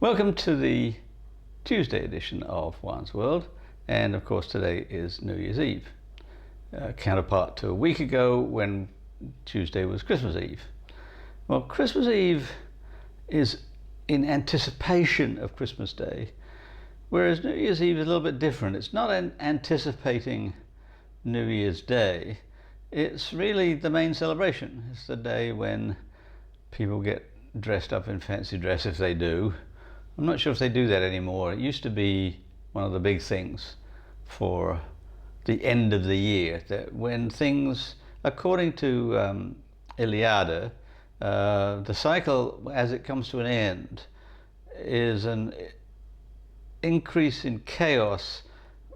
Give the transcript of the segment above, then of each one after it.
Welcome to the Tuesday edition of Juan's World, and of course today is New Year's Eve, counterpart to a week ago when Tuesday was Christmas Eve. Well, Christmas Eve is in anticipation of Christmas Day, whereas New Year's Eve is a little bit different. It's not anticipating New Year's Day, it's really the main celebration. It's the day when people get dressed up in fancy dress, if they do. I'm not sure if they do that anymore. It used to be one of the big things for the end of the year, that when things, according to Iliada, the cycle as it comes to an end is an increase in chaos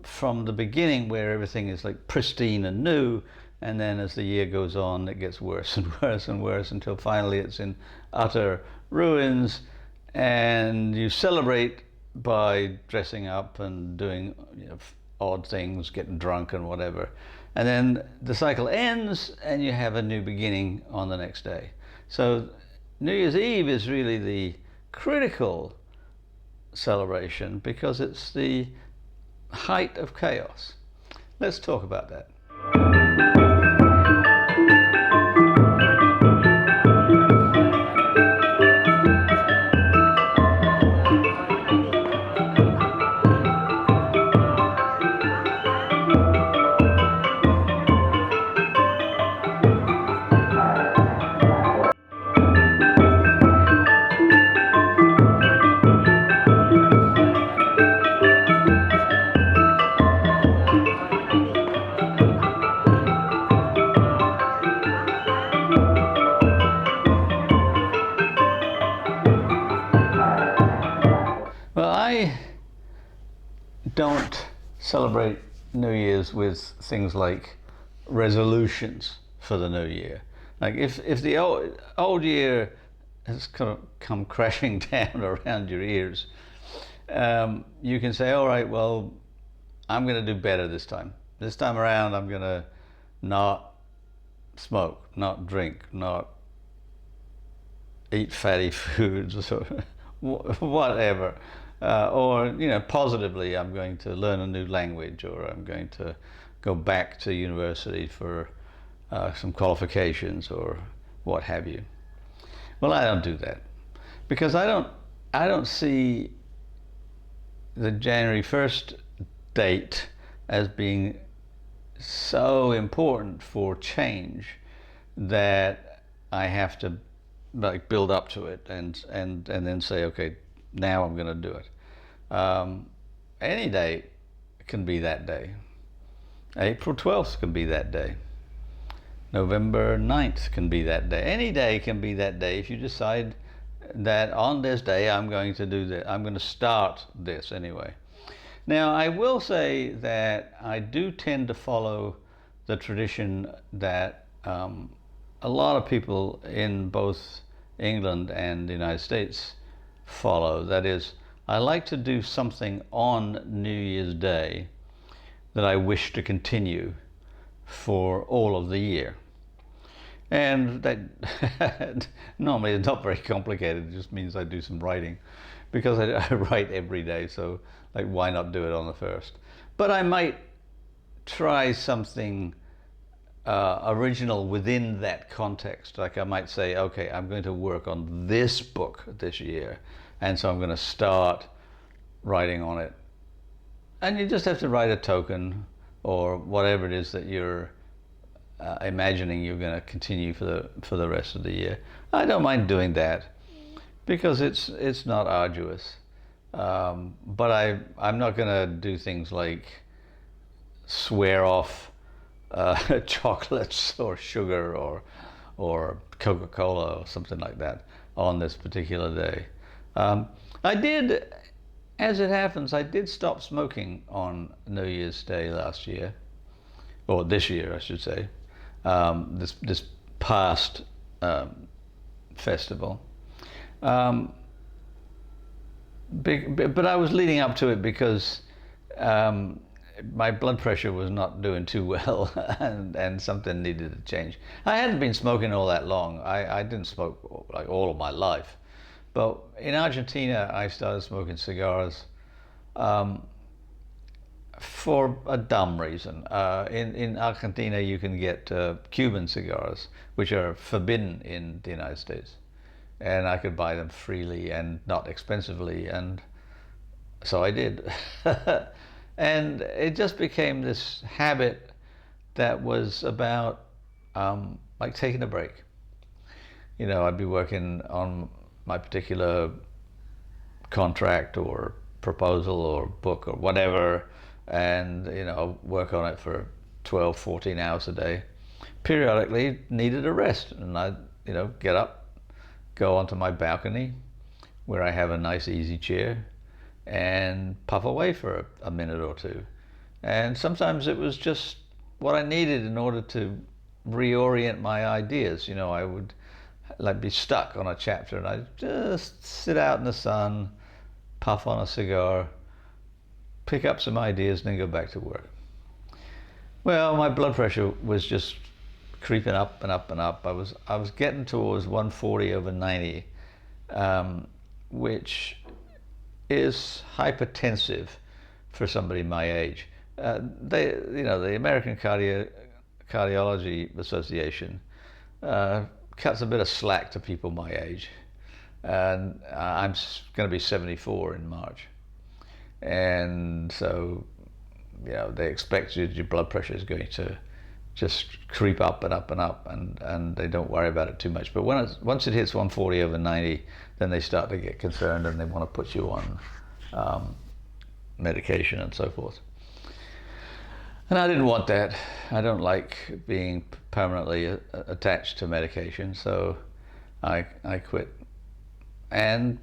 from the beginning, where everything is like pristine and new, and then as the year goes on it gets worse and worse and worse until finally it's in utter ruins, and you celebrate by dressing up and doing odd things, getting drunk and whatever, and then the cycle ends and you have a new beginning on the next day. So New Year's Eve is really the critical celebration because it's the height of chaos. Let's talk about that. Well, I don't celebrate New Year's with things like resolutions for the new year. Like if the old year has kind of come crashing down around your ears, you can say, all right, well, I'm going to do better this time. This time around, I'm going to not smoke, not drink, not eat fatty foods, or whatever. Or positively, I'm going to learn a new language, or I'm going to go back to university for some qualifications, or what have you. Well, I don't do that because I don't see the January 1st date as being so important for change that I have to build up to it and then say, okay, now I'm going to do it. Any day can be that day. April 12th can be that day. November 9th can be that day. Any day can be that day if you decide that on this day I'm going to do that. I'm going to start this anyway. Now, I will say that I do tend to follow the tradition that a lot of people in both England and the United States follow. That is, I like to do something on New Year's Day that I wish to continue for all of the year. And that normally is not very complicated. It just means I do some writing, because I write every day, so why not do it on the first? But I might try something original within that context. Like I might say, okay, I'm going to work on this book this year, and so I'm going to start writing on it. And you just have to write a token or whatever it is that you're imagining you're going to continue for the rest of the year. I don't mind doing that because it's not arduous. But I'm not going to do things like swear off chocolates or sugar or Coca-Cola or something like that on this particular day. I did, as it happens, I did stop smoking on New Year's Day last year, or this year I should say, this past festival. But I was leading up to it because my blood pressure was not doing too well, and something needed to change. I hadn't been smoking all that long. I didn't smoke like all of my life, But in Argentina, I started smoking cigars um, for a dumb reason. In Argentina, you can get Cuban cigars, which are forbidden in the United States, and I could buy them freely and not expensively, and so I did. And it just became this habit that was about like taking a break. You know, I'd be working on my particular contract or proposal or book or whatever, and you know, work on it for 12, 14 hours a day. Periodically needed a rest, and I'd, you know, get up, go onto my balcony where I have a nice easy chair and puff away for a minute or two. And sometimes it was just what I needed in order to reorient my ideas. You know, I would like be stuck on a chapter and I'd just sit out in the sun, puff on a cigar, pick up some ideas, and then go back to work. Well, my blood pressure was just creeping up and up and up. I was getting towards 140/90, which is hypertensive for somebody my age. You know, the American Cardiology Association cuts a bit of slack to people my age, and I'm going to be 74 in March, and so you know they expect your blood pressure is going to just creep up and up and up, and they don't worry about it too much. But once it hits 140/90, then they start to get concerned and they want to put you on medication and so forth. And I didn't want that. I don't like being permanently attached to medication, so I quit. And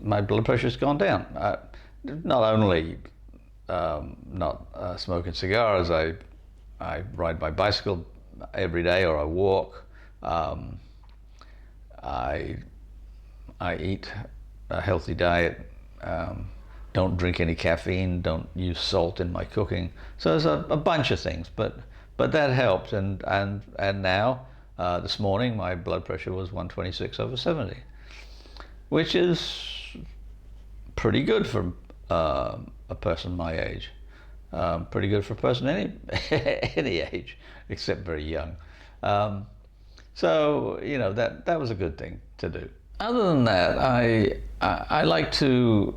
my blood pressure's gone down. Not only not smoking cigars, I ride my bicycle every day, or I walk. I eat a healthy diet. Don't drink any caffeine, don't use salt in my cooking. So there's a bunch of things, but that helped. And now, this morning, my blood pressure was 126/70, which is pretty good for a person my age. Pretty good for a person any age, except very young. So you know that was a good thing to do. Other than that, I like to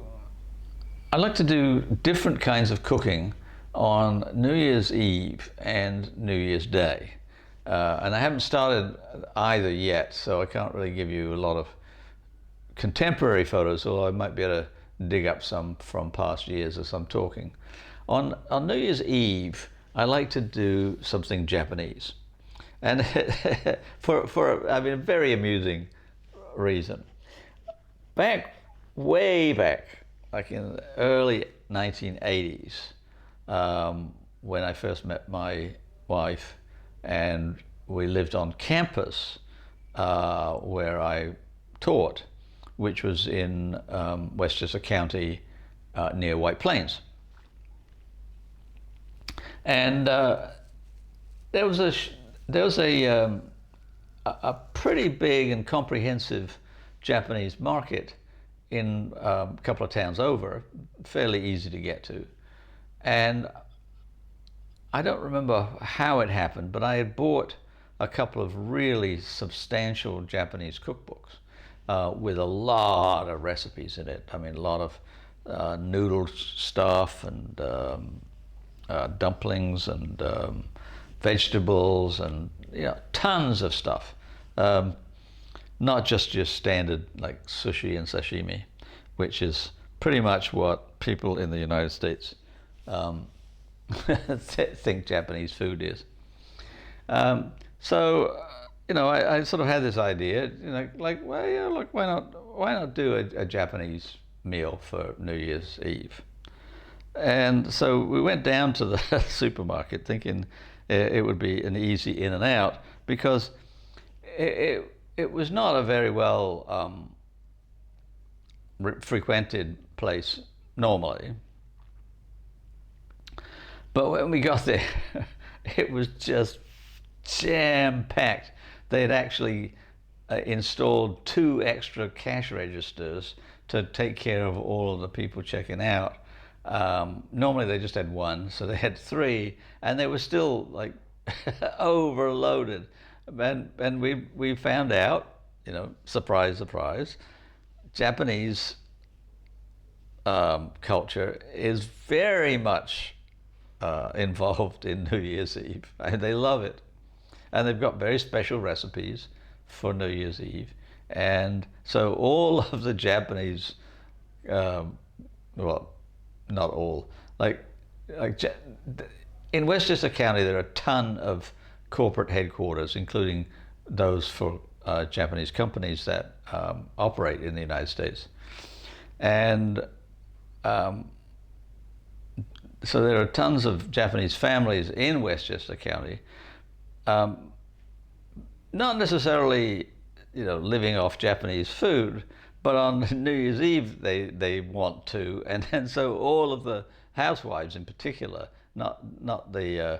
do different kinds of cooking on New Year's Eve and New Year's Day. And I haven't started either yet, so I can't really give you a lot of contemporary photos, although I might be able to dig up some from past years as I'm talking. On New Year's Eve, I like to do something Japanese. And for I mean, a very amusing reason. Way back, like in the early 1980s, when I first met my wife, and we lived on campus where I taught, which was in Westchester County near White Plains. And there was a pretty big and comprehensive Japanese market in a couple of towns over, fairly easy to get to. And I don't remember how it happened, but I had bought a couple of really substantial Japanese cookbooks with a lot of recipes in it. I mean, a lot of noodle stuff and dumplings and vegetables and tons of stuff. Not just your standard like sushi and sashimi, which is pretty much what people in the United States think Japanese food is. So I sort of had this idea, like, well, yeah, look, why not do a Japanese meal for New Year's Eve? And so we went down to the supermarket thinking it would be an easy in and out, because it was not a very well frequented place normally. But when we got there, it was just jam-packed. They had actually installed 2 extra cash registers to take care of all of the people checking out. Normally they just had 1, so they had 3, and they were still like overloaded. And we found out, surprise, surprise, Japanese culture is very much involved in New Year's Eve, and they love it. And they've got very special recipes for New Year's Eve. And so all of the Japanese, well, not all, like in Westchester County, there are a ton of corporate headquarters, including those for Japanese companies that operate in the United States. And so there are tons of Japanese families in Westchester County, not necessarily, living off Japanese food, but on New Year's Eve they want to, and so all of the housewives in particular, not the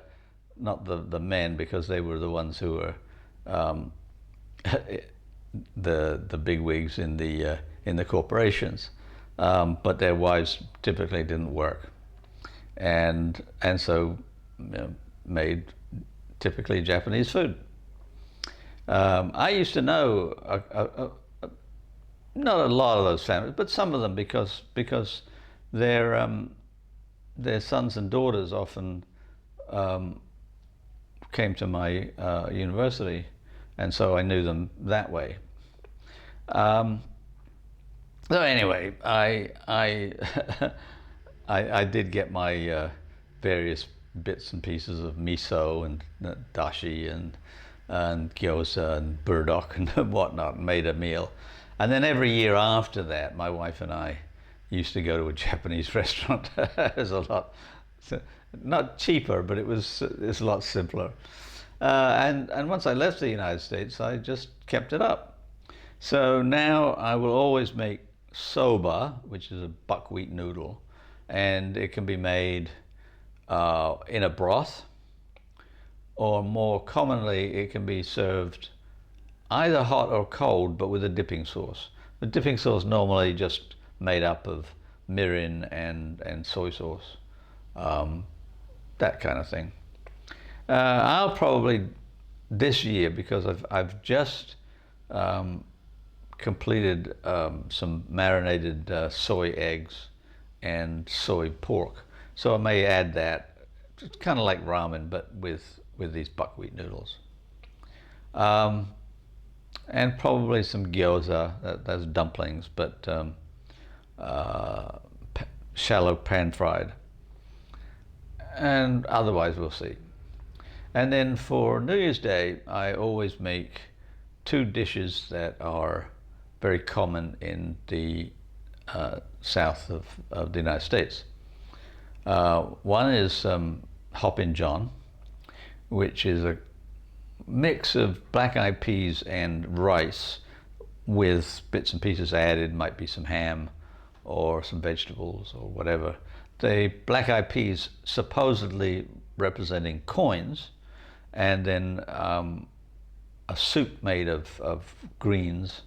men, because they were the ones who were the bigwigs in the corporations, but their wives typically didn't work, and so made typically Japanese food. I used to know not a lot of those families, but some of them, because their sons and daughters often came to my university, and so I knew them that way. So anyway, I I did get my various bits and pieces of miso and dashi and gyoza and burdock and whatnot, and made a meal. And then every year after that, my wife and I used to go to a Japanese restaurant. It was a lot, not cheaper, but it's a lot simpler. And once I left the United States, I just kept it up. So now I will always make soba, which is a buckwheat noodle, and it can be made in a broth, or more commonly it can be served either hot or cold, but with a dipping sauce. The dipping sauce normally just made up of mirin and soy sauce, that kind of thing. I'll probably this year, because I've just completed some marinated soy eggs and soy pork, so I may add that. It's kind of like ramen, but with these buckwheat noodles. And probably some gyoza, that's dumplings, but shallow pan fried. And otherwise we'll see. And then for New Year's Day, I always make 2 dishes that are very common in the south of the United States. One is Hoppin' John, which is a mix of black-eyed peas and rice with bits and pieces added, might be some ham or some vegetables or whatever. The black-eyed peas supposedly representing coins, and then a soup made of greens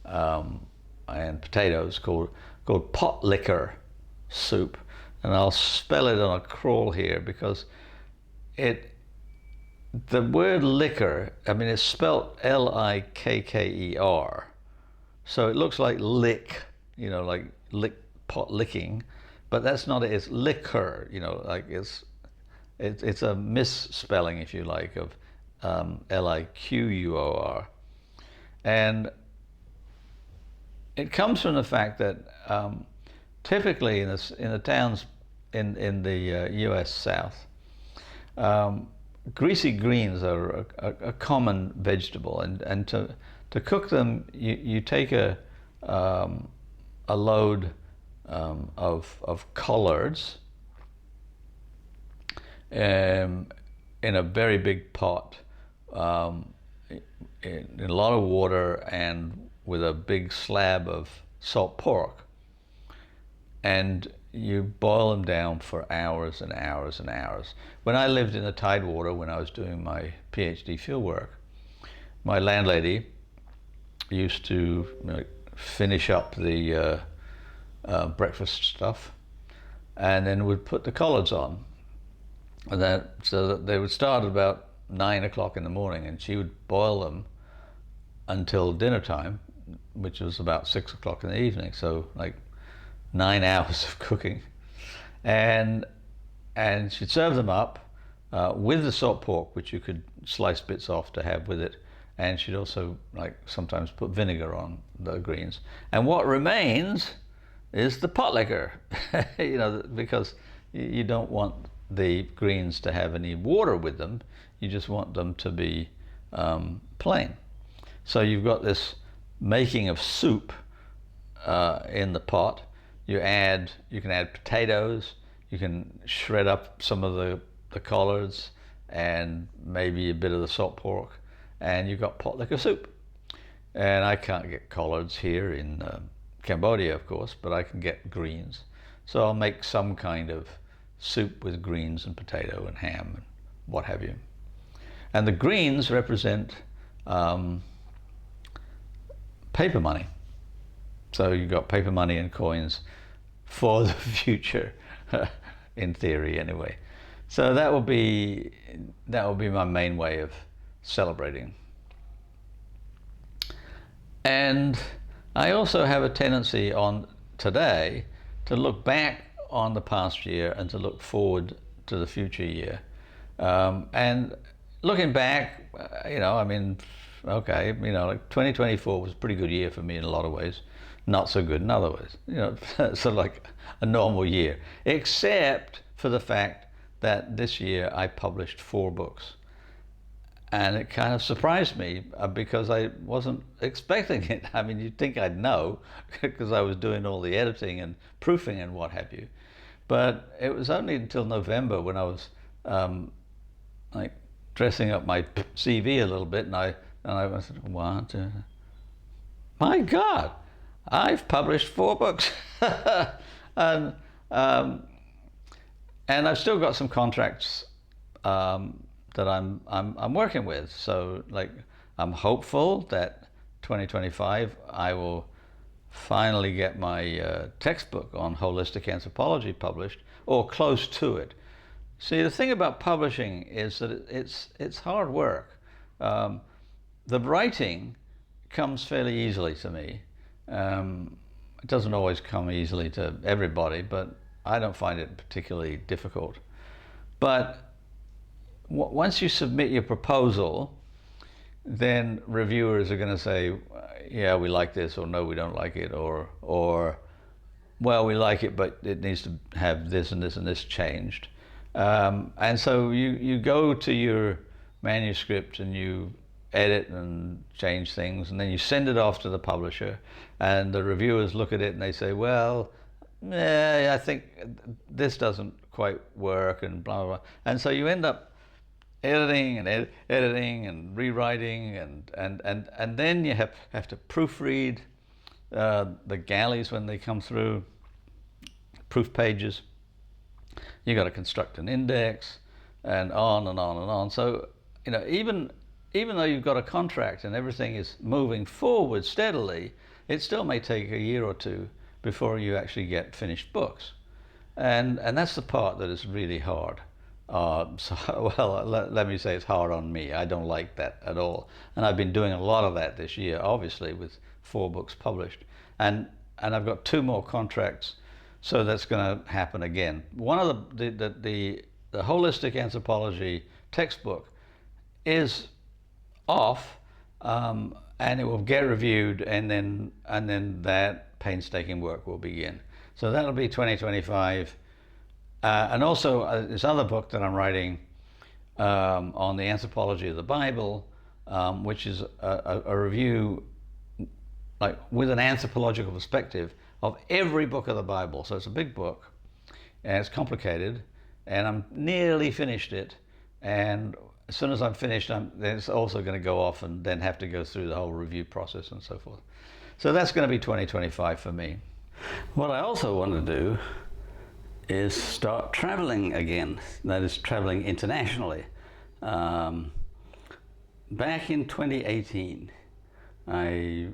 and potatoes called pot liquor soup. And I'll spell it on a crawl here, because the word liquor, I mean, it's spelled L-I-K-K-E-R, so it looks like lick, like pot licking, but that's not it. It's liquor, like it's a misspelling, if you like, of L-I-Q-U-O-R, and it comes from the fact that typically in the towns in the U.S. South, greasy greens are a common vegetable, and to cook them, you take a load of collards in a very big pot, in a lot of water, and with a big slab of salt pork, and you boil them down for hours and hours and hours. When I lived in the Tidewater, when I was doing my PhD fieldwork, my landlady used to finish up the breakfast stuff, and then would put the collards on, and so that they would start about 9 o'clock in the morning, and she would boil them until dinner time, which was about 6 o'clock in the evening. So like 9 hours of cooking, and she'd serve them up with the salt pork, which you could slice bits off to have with it, and she'd also like sometimes put vinegar on the greens. And what remains is the pot liquor, because you don't want the greens to have any water with them. You just want them to be plain. So you've got this making of soup in the pot. You can add potatoes. You can shred up some of the collards and maybe a bit of the salt pork, and you've got pot liquor soup. And I can't get collards here in Cambodia, of course, but I can get greens. So I'll make some kind of soup with greens and potato and ham and what have you. And the greens represent paper money. So you've got paper money and coins for the future, in theory anyway. So that will be my main way of celebrating. And I also have a tendency on today to look back on the past year and to look forward to the future year. And looking back, okay, like 2024 was a pretty good year for me in a lot of ways, not so good in other ways. So like a normal year, except for the fact that this year I published 4 books. And it kind of surprised me because I wasn't expecting it. I mean, you'd think I'd know because I was doing all the editing and proofing and what have you. But it was only until November when I was like dressing up my CV a little bit, and I said, "What? My God, I've published 4 books," and I've still got some contracts that I'm working with. So like I'm hopeful that 2025 I will finally get my textbook on holistic anthropology published, or close to it. See, the thing about publishing is that it's hard work. The writing comes fairly easily to me. It doesn't always come easily to everybody, but I don't find it particularly difficult. But once you submit your proposal, then reviewers are going to say, yeah, we like this, or no, we don't like it, or well, we like it, but it needs to have this and this and this changed. And so you go to your manuscript and you edit and change things, and then you send it off to the publisher, and the reviewers look at it and they say, well, I think this doesn't quite work, and blah, blah, blah. And so you end up editing and editing and rewriting, and then you have to proofread the galleys when they come through, proof pages. You got to construct an index, and on and on and on. So even though you've got a contract and everything is moving forward steadily, it still may take a year or two before you actually get finished books, and that's the part that is really hard. Let me say it's hard on me. I don't like that at all, and I've been doing a lot of that this year, obviously, with 4 books published, and I've got 2 more contracts, so that's going to happen again. One of the holistic anthropology textbook is off, and it will get reviewed, and then that painstaking work will begin. So that'll be 2025. And also this other book that I'm writing on the anthropology of the Bible, which is a review like with an anthropological perspective of every book of the Bible. So it's a big book, and it's complicated, and I'm nearly finished it. And as soon as I'm finished, then it's also going to go off and then have to go through the whole review process and so forth. So that's going to be 2025 for me. What I also want to do is start traveling again, that is traveling internationally. Back in 2018, I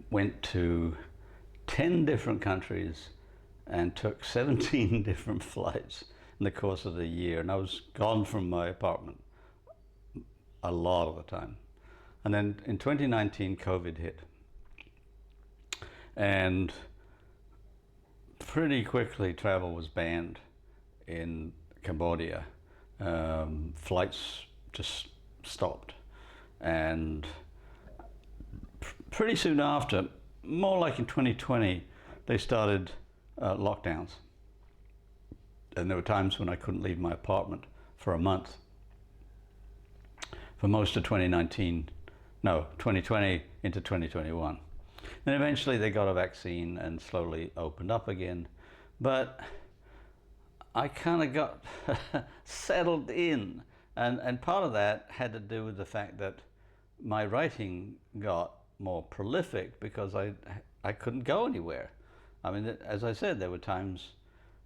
went to 10 different countries and took 17 different flights in the course of the year. And I was gone from my apartment a lot of the time. And then in 2019, COVID hit. And pretty quickly, travel was banned in Cambodia. Flights just stopped. And pretty soon after, more like in 2020, they started lockdowns. And there were times when I couldn't leave my apartment for a month. For most of 2020 into 2021. Then eventually they got a vaccine and slowly opened up again. But I kind of got settled in. And part of that had to do with the fact that my writing got more prolific because I couldn't go anywhere. I mean, as I said, there were times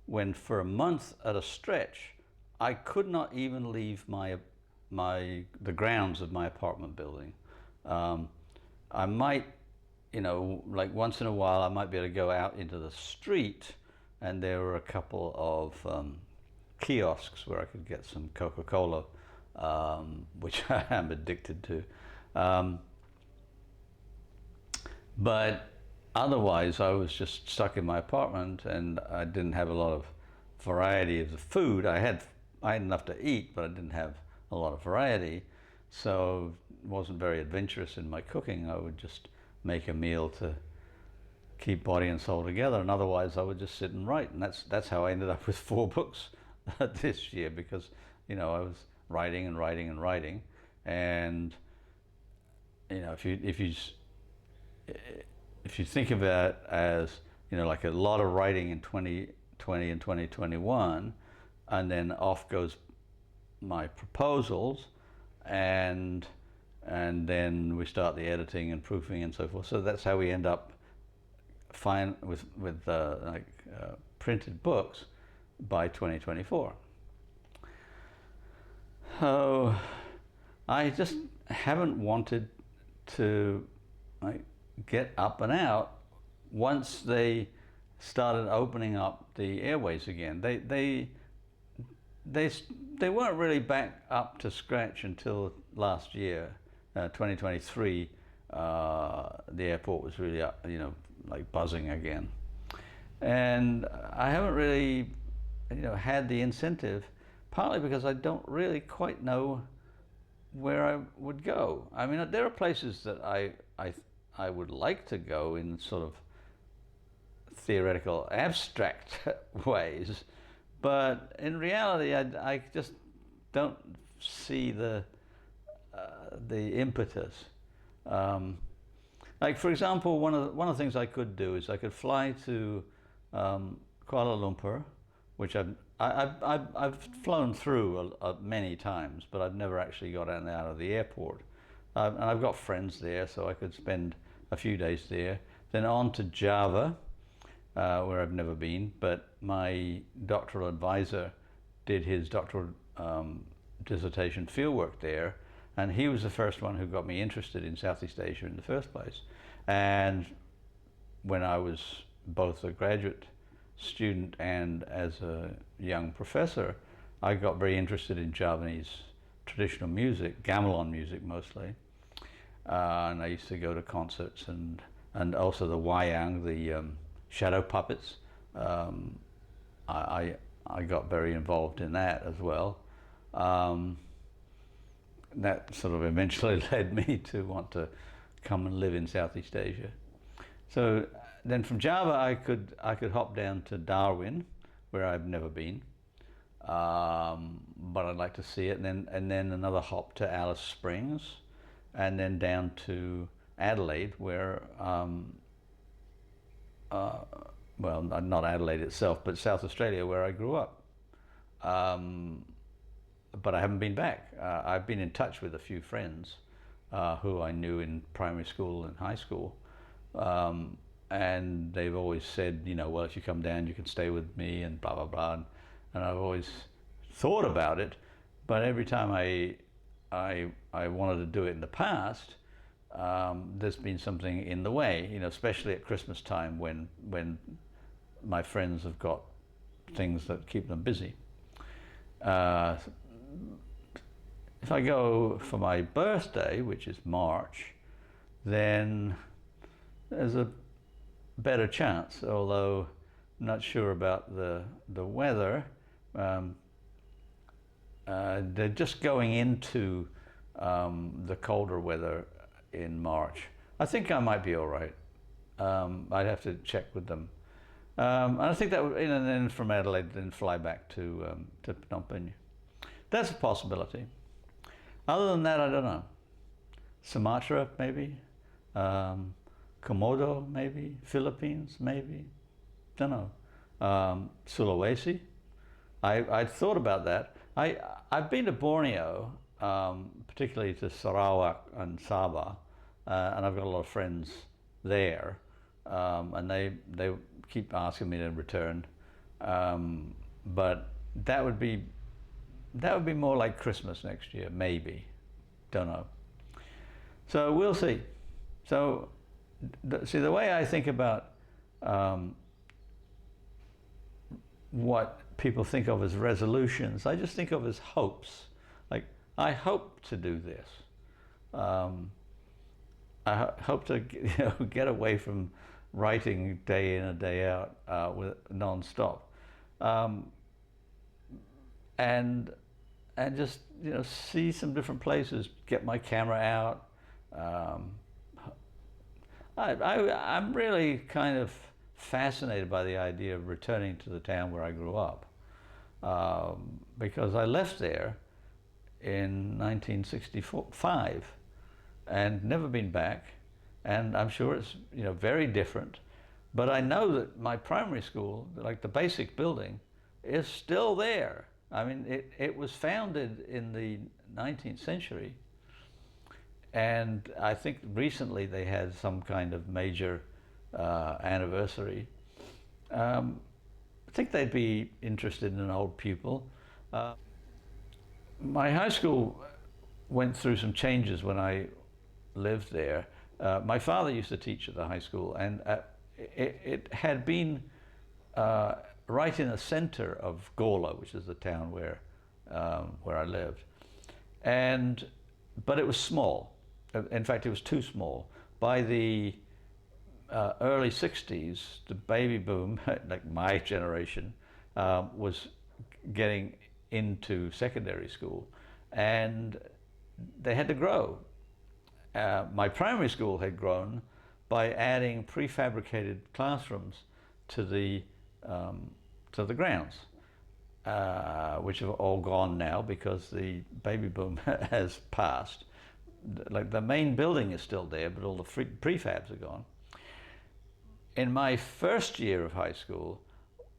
when for a month at a stretch, I could not even leave the grounds of my apartment building. I might, like once in a while, I might be able to go out into the street, and there were a couple of kiosks where I could get some Coca-Cola, which I am addicted to. But otherwise, I was just stuck in my apartment, and I didn't have a lot of variety of the food. I had enough to eat, but I didn't have a lot of variety, so it wasn't very adventurous in my cooking. I would just make a meal to keep body and soul together, and otherwise I would just sit and write. And that's how I ended up with 4 books this year, because I was writing and writing and writing. And if you think of it as like a lot of writing in 2020 and 2021, and then off goes my proposals, and then we start the editing and proofing and so forth. So that's how we end up with printed books by 2024. So I just haven't wanted to get up and out once they started opening up the airways again. They weren't really back up to scratch until last year, 2023. The airport was really buzzing again, and I haven't really had the incentive, partly because I don't really quite know where I would go. I mean, there are places that I would like to go in sort of theoretical, abstract ways, but in reality, I just don't see the impetus. Like for example, one of the things I could do is I could fly to Kuala Lumpur, which I've flown through many times, but I've never actually got out of the airport. And I've got friends there, so I could spend a few days there. Then on to Java, where I've never been, but my doctoral advisor did his doctoral dissertation fieldwork there, and he was the first one who got me interested in Southeast Asia in the first place. And when I was both a graduate student and as a young professor, I got very interested in Javanese traditional music, gamelan music mostly, and I used to go to concerts and also the wayang, the shadow puppets. I got very involved in that as well. That sort of eventually led me to want to come and live in Southeast Asia. So then from Java I could hop down to Darwin, where I've never been, but I'd like to see it, and then another hop to Alice Springs, and then down to Adelaide, where well, not Adelaide itself, but South Australia, where I grew up. But I haven't been back. I've been in touch with a few friends who I knew in primary school and high school, and they've always said, well, if you come down, you can stay with me, and blah blah blah. And I've always thought about it, but every time I wanted to do it in the past, there's been something in the way, especially at Christmas time when my friends have got things that keep them busy. If I go for my birthday, which is March, then there's a better chance, although I'm not sure about the weather. They're just going into the colder weather in March. I think I might be all right. I'd have to check with them. And I think that would, and then from Adelaide, then fly back to Phnom Penh. That's a possibility. Other than that, I don't know. Sumatra, maybe. Komodo, maybe. Philippines, maybe. Don't know. Sulawesi. I'd thought about that. I've been to Borneo, particularly to Sarawak and Sabah, and I've got a lot of friends there, and they keep asking me to return, but that would be more like Christmas next year, maybe. Don't know. So we'll see. So see, the way I think about what people think of as resolutions, I just think of as hopes. Like, I hope to do this. I hope to get away from writing day in and day out with non-stop, and just see some different places. Get my camera out. I'm really kind of fascinated by the idea of returning to the town where I grew up, because I left there in 1965 and never been back, and I'm sure it's very different, but I know that my primary school, like the basic building, is still there. I mean, it was founded in the 19th century, and I think recently they had some kind of major anniversary. I think they'd be interested in an old pupil. My high school went through some changes when I lived there. My father used to teach at the high school, and it had been right in the center of Gawler, which is the town where I lived, but it was small. In fact, it was too small. By the early 60s, the baby boom, like my generation, was getting into secondary school, and they had to grow. My primary school had grown by adding prefabricated classrooms to the grounds, which have all gone now because the baby boom has passed. Like, the main building is still there, but all the prefabs are gone. In my first year of high school,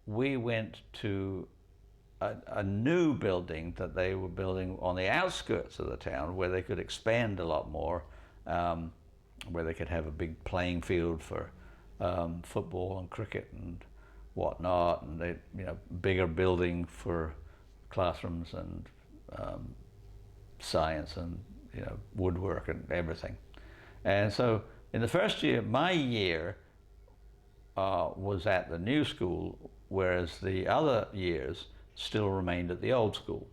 we went to a new building that they were building on the outskirts of the town, where they could expand a lot more, where they could have a big playing field for football and cricket and whatnot, and they, bigger building for classrooms and science and woodwork and everything. And so in the first year, my year was at the new school, whereas the other years still remained at the old school.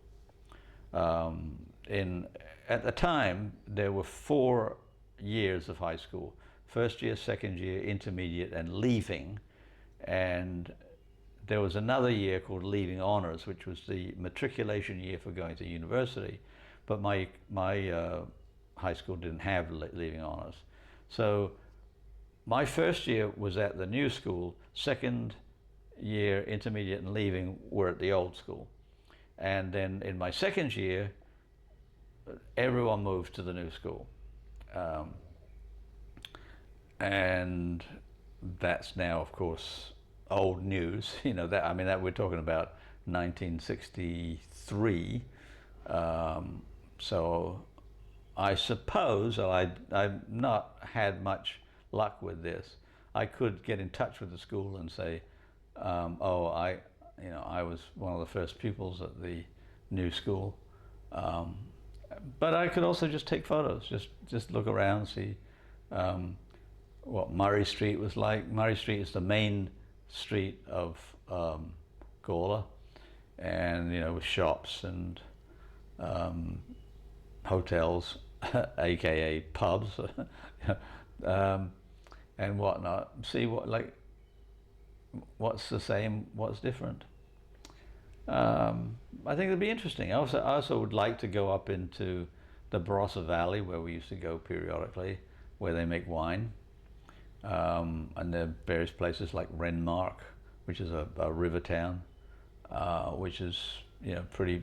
At the time, there were 4 years of high school: first year, second year, intermediate, and leaving. And there was another year called leaving honors, which was the matriculation year for going to university. But my high school didn't have leaving honors. So my first year was at the new school, second year, intermediate, and leaving were at the old school. And then in my second year, everyone moved to the new school. And that's now, of course, old news. That we're talking about 1963. So I suppose, I've not had much luck with this, I could get in touch with the school and say, I was one of the first pupils at the new school. But I could also just take photos, just look around, see what Murray Street was like. Murray Street is the main street of Gawler, and with shops and hotels, aka pubs, and whatnot. See what's the same, what's different. I think it'd be interesting. I also would like to go up into the Barossa Valley, where we used to go periodically, where they make wine. And there are various places like Renmark, which is a river town, which is pretty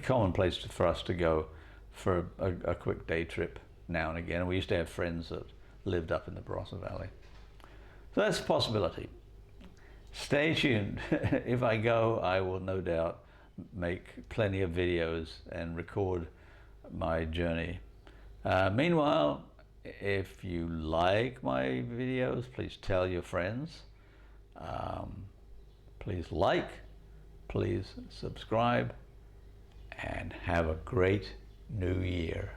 common place for us to go for a quick day trip now and again. We used to have friends that lived up in the Barossa Valley, so that's a possibility. Stay tuned. If I go, I will no doubt make plenty of videos and record my journey. Meanwhile, if you like my videos, please tell your friends. Please like, please subscribe, and have a great new year.